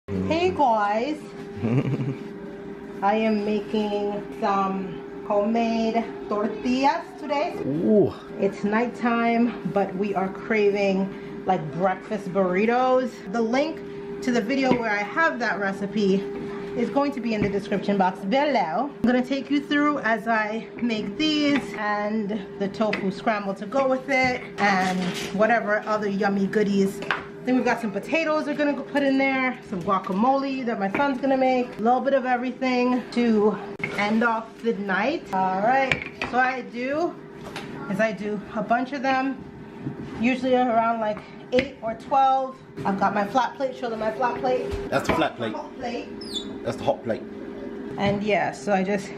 Hey guys, I am making some homemade tortillas today. Ooh. It's nighttime, but we are craving like breakfast burritos. The link to the video where I have that recipe is going to be in the description box below. I'm gonna take you through as I make these and the tofu scramble to go with it and whatever other yummy goodies. Then we've got some potatoes we're gonna put in there, some guacamole that my son's gonna make, a little bit of everything to end off the night. All right, so what I do is I do a bunch of them, usually around like 8 or 12. I've got my flat plate, show them my flat plate. That's the flat plate. Hot plate. That's the hot plate. And yeah, so I just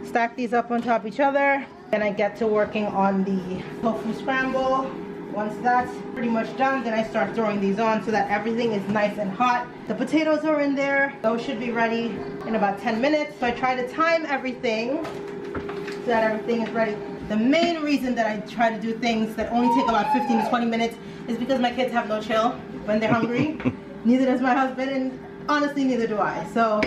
stack these up on top of each other. Then I get to working on the tofu scramble. Once that's pretty much done, then I start throwing these on so that everything is nice and hot. The potatoes are in there. Those should be ready in about 10 minutes. So I try to time everything so that everything is ready. The main reason that I try to do things that only take about 15 to 20 minutes is because my kids have no chill when they're hungry. Neither does my husband, and honestly, neither do I. So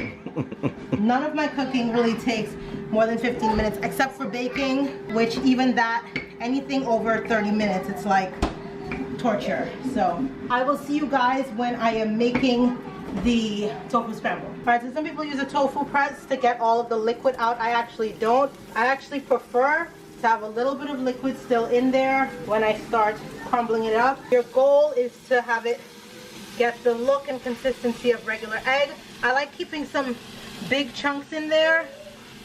none of my cooking really takes more than 15 minutes, except for baking, which even that, anything over 30 minutes, it's like torture. So I will see you guys when I am making the tofu scramble. All right, so some people use a tofu press to get all of the liquid out. I actually don't. I actually prefer to have a little bit of liquid still in there when I start crumbling it up. Your goal is to have it get the look and consistency of regular egg. I like keeping some big chunks in there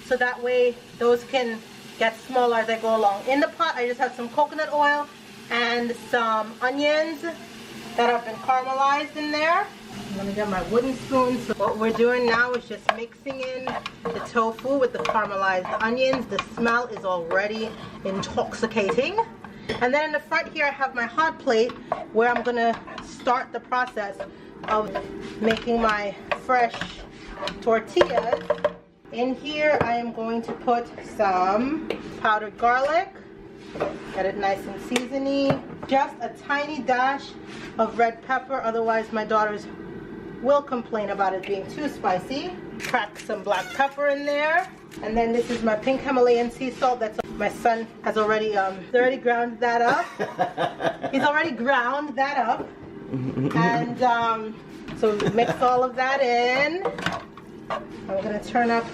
so that way those can get smaller as I go along. In the pot, I just have some coconut oil and some onions that have been caramelized in there. I'm gonna get my wooden spoon. So what we're doing now is just mixing in the tofu with the caramelized onions. The smell is already intoxicating. And then in the front here, I have my hot plate where I'm gonna start the process of making my fresh tortillas. In here, I am going to put some powdered garlic, get it nice and seasony. Just a tiny dash of red pepper, otherwise my daughters will complain about it being too spicy. Crack some black pepper in there. And then this is my pink Himalayan sea salt. That's my son has already ground that up. He's already ground that up. And so mix all of that in. I'm gonna turn up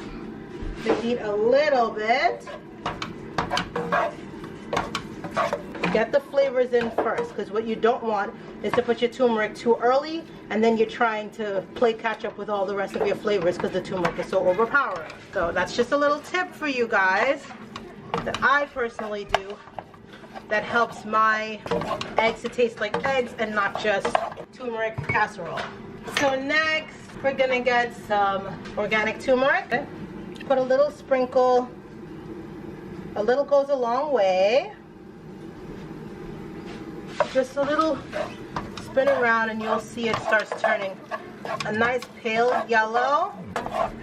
the heat a little bit. Get the flavors in first, because what you don't want is to put your turmeric too early and then you're trying to play catch up with all the rest of your flavors because the turmeric is so overpowering. So that's just a little tip for you guys that I personally do that helps my eggs to taste like eggs and not just turmeric casserole. So next we're gonna get some organic turmeric. Put a little sprinkle. A little goes a long way. Just a little spin around and you'll see it starts turning a nice pale yellow.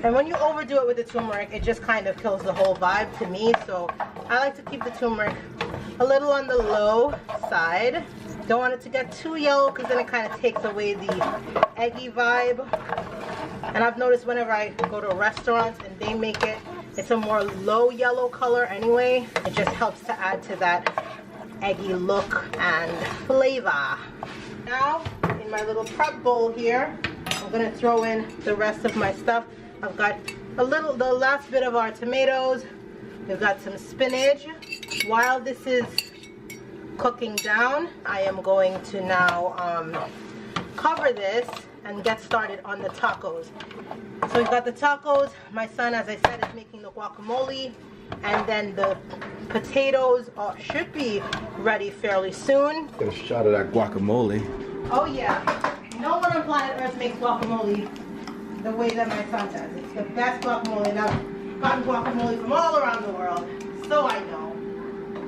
And when you overdo it with the turmeric, it just kind of kills the whole vibe to me. So I like to keep the turmeric a little on the low side. Don't want it to get too yellow because then it kind of takes away the eggy vibe. And I've noticed whenever I go to restaurants and they make it, it's a more low yellow color anyway. It just helps to add to that eggy look and flavor. Now, in my little prep bowl here, I'm gonna throw in the rest of my stuff. I've got the last bit of our tomatoes. We've got some spinach. While this is cooking down, I am going to now cover this and get started on the tacos. So we've got the tacos. My son, as I said, is making the guacamole. And then the potatoes should be ready fairly soon. Get a shot of that guacamole. Oh yeah. No one on planet Earth makes guacamole the way that my son does. It's the best guacamole. And I've gotten guacamole from all around the world. So I know.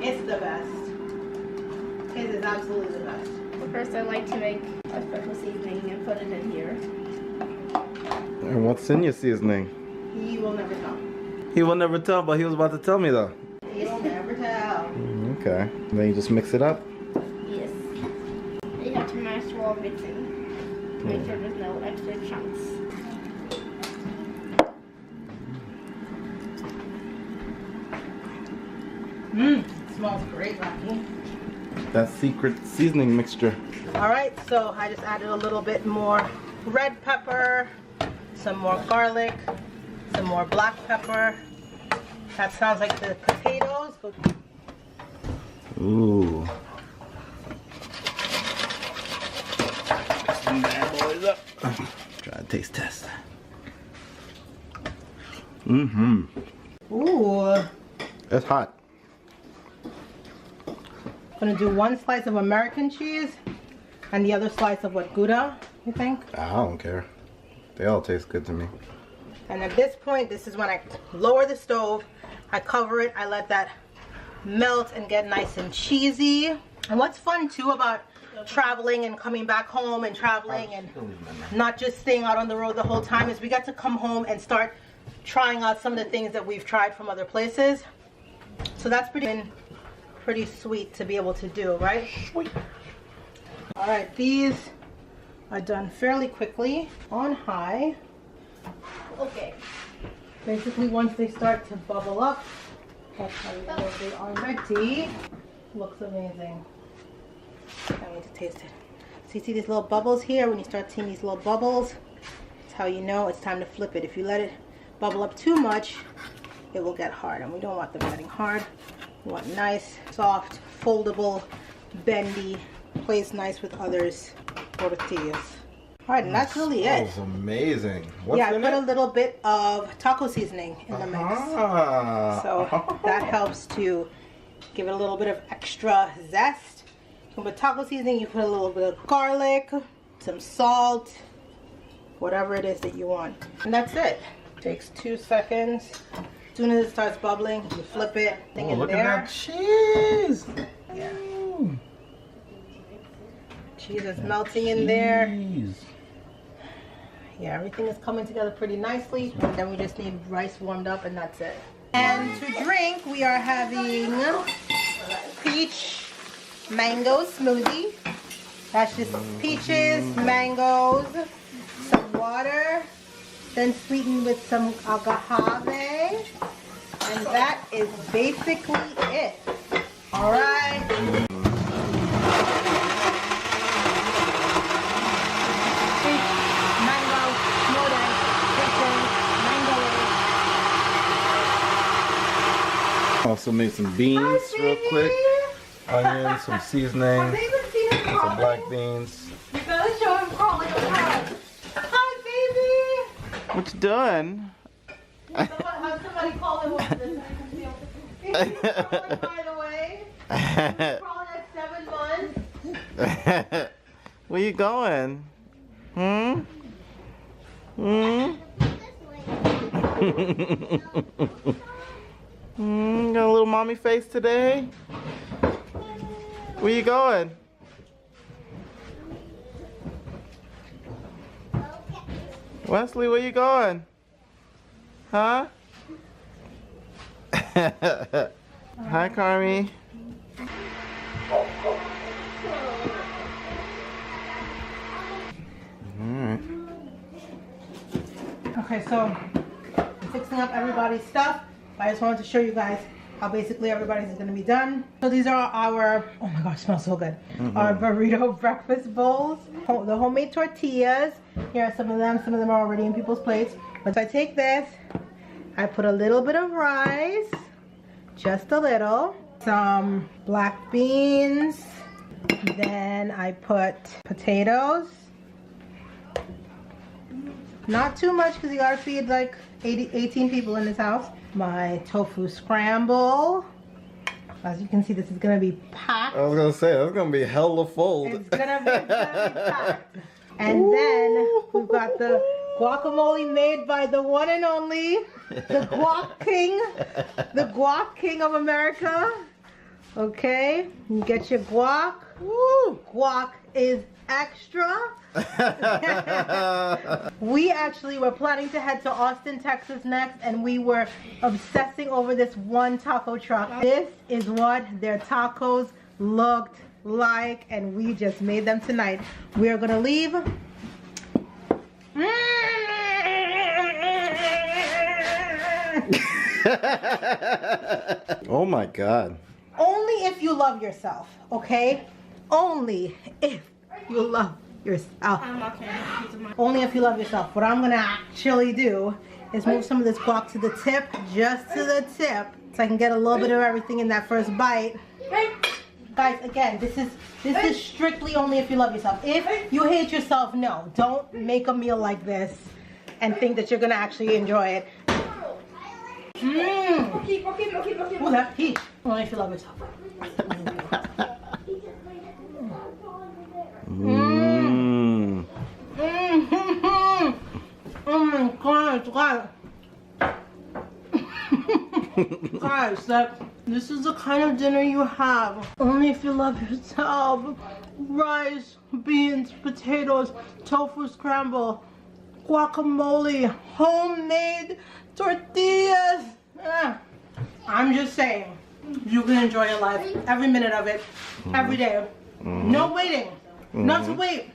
It's the best. His is absolutely the best. First, I like to make a special seasoning and put it in here. And what's in your seasoning? He will never tell. He will never tell, but he was about to tell me though. He'll never tell. Okay. Then you just mix it up? Yes. You have to mash while mixing. Make sure there's no extra chunks. smells great, Rocky. That secret seasoning mixture. Alright, so I just added a little bit more red pepper, some more garlic, some more black pepper. That sounds like the potatoes. Ooh. Mix them bad boys up. Try a taste test. Mm-hmm. Ooh. It's hot. I'm gonna do one slice of American cheese and the other slice of what, Gouda, you think? I don't care. They all taste good to me. And at this point, this is when I lower the stove, I cover it, I let that melt and get nice and cheesy. And what's fun too about traveling and coming back home and traveling and not just staying out on the road the whole time is we get to come home and start trying out some of the things that we've tried from other places. So that's pretty sweet to be able to do, right? Sweet. All right, these are done fairly quickly on high. Okay. Basically, once they start to bubble up, that's how you know they are ready. Looks amazing. I need to taste it. So you see these little bubbles here? When you start seeing these little bubbles, that's how you know it's time to flip it. If you let it bubble up too much, it will get hard, and we don't want them getting hard. We want nice, soft, foldable, bendy, plays nice with others tortillas. All right, and that's really it. That was amazing. What's Yeah, I in put it? a little bit of taco seasoning in the mix. So that helps to give it a little bit of extra zest. So with taco seasoning, you put a little bit of garlic, some salt, whatever it is that you want. And that's it. Takes 2 seconds. As soon as it starts bubbling, you flip it. Oh, look at that cheese. Yeah. Cheese is melting in there. Yeah, everything is coming together pretty nicely. And then we just need rice warmed up, and that's it. And to drink, we are having peach mango smoothie. That's just peaches, mangoes, some water, then sweetened with some agave. And that is basically it. All right. Also made some beans real quick. Onions, some seasoning, some black beans. You gotta show him crawling around. Hi, baby. What you doing? Have somebody call him over this. He's crawling, by the way. He's crawling at 7 months. Where you going? Hmm? Got a little mommy face today? Where you going? Wesley, where you going? Huh? Hi, Carmi. Alright. Okay, so I'm fixing up everybody's stuff. I just wanted to show you guys how basically everybody's is going to be done. So these are our, oh my gosh, smells so good. Our burrito breakfast bowls. The homemade tortillas. Here are some of them. Some of them are already in people's plates. But I take this, I put a little bit of rice, just a little. Some black beans. Then I put potatoes. Not too much because you gotta feed like 18 people in this house. My tofu scramble. As you can see, this is gonna be packed. I was gonna say, that's gonna be hella full. It's gonna be packed. And then we've got the guacamole made by the one and only, the guac king of America. Okay, you get your guac. Woo! Guac is extra. We actually were planning to head to Austin, Texas next, and we were obsessing over this one taco truck. This is what their tacos looked like, and we just made them tonight. We are gonna leave. Oh my God. Only if you love yourself, okay? Only if you love yourself. I'm not gonna have a piece of my. Only if you love yourself. What I'm gonna actually do is move some of this guac to the tip, just to the tip, so I can get a little bit of everything in that first bite. Guys, again, this is strictly only if you love yourself. If you hate yourself, no. Don't make a meal like this and think that you're gonna actually enjoy it. Mmm. Ooh, that peach. Only if you love yourself. Mmm. Mmm. Oh my God, guys, this is the kind of dinner you have only if you love yourself. Rice, beans, potatoes, tofu scramble, guacamole, homemade tortillas. I'm just saying, you can enjoy your life, every minute of it, every day. No waiting, not to wait.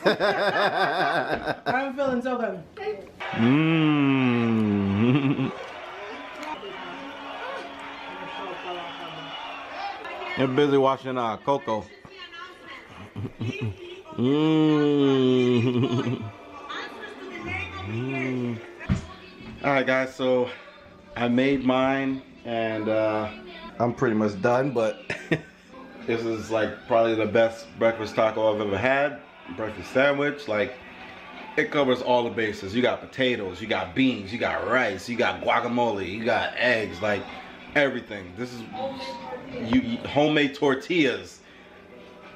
I'm feeling so good. Mmm. You're busy watching Coco. Mmm. Alright guys, so I made mine and I'm pretty much done, but this is like probably the best breakfast taco I've ever had. Breakfast sandwich, like it covers all the bases. You got potatoes, you got beans, you got rice, you got guacamole, you got eggs, like everything. This is homemade tortillas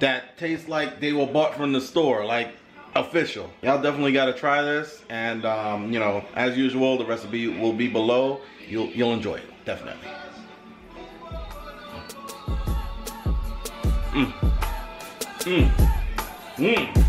that taste like they were bought from the store, like official. Y'all definitely got to try this, and you know, as usual, the recipe will be below. You'll enjoy it, definitely. Mmm. Mmm. Mmm.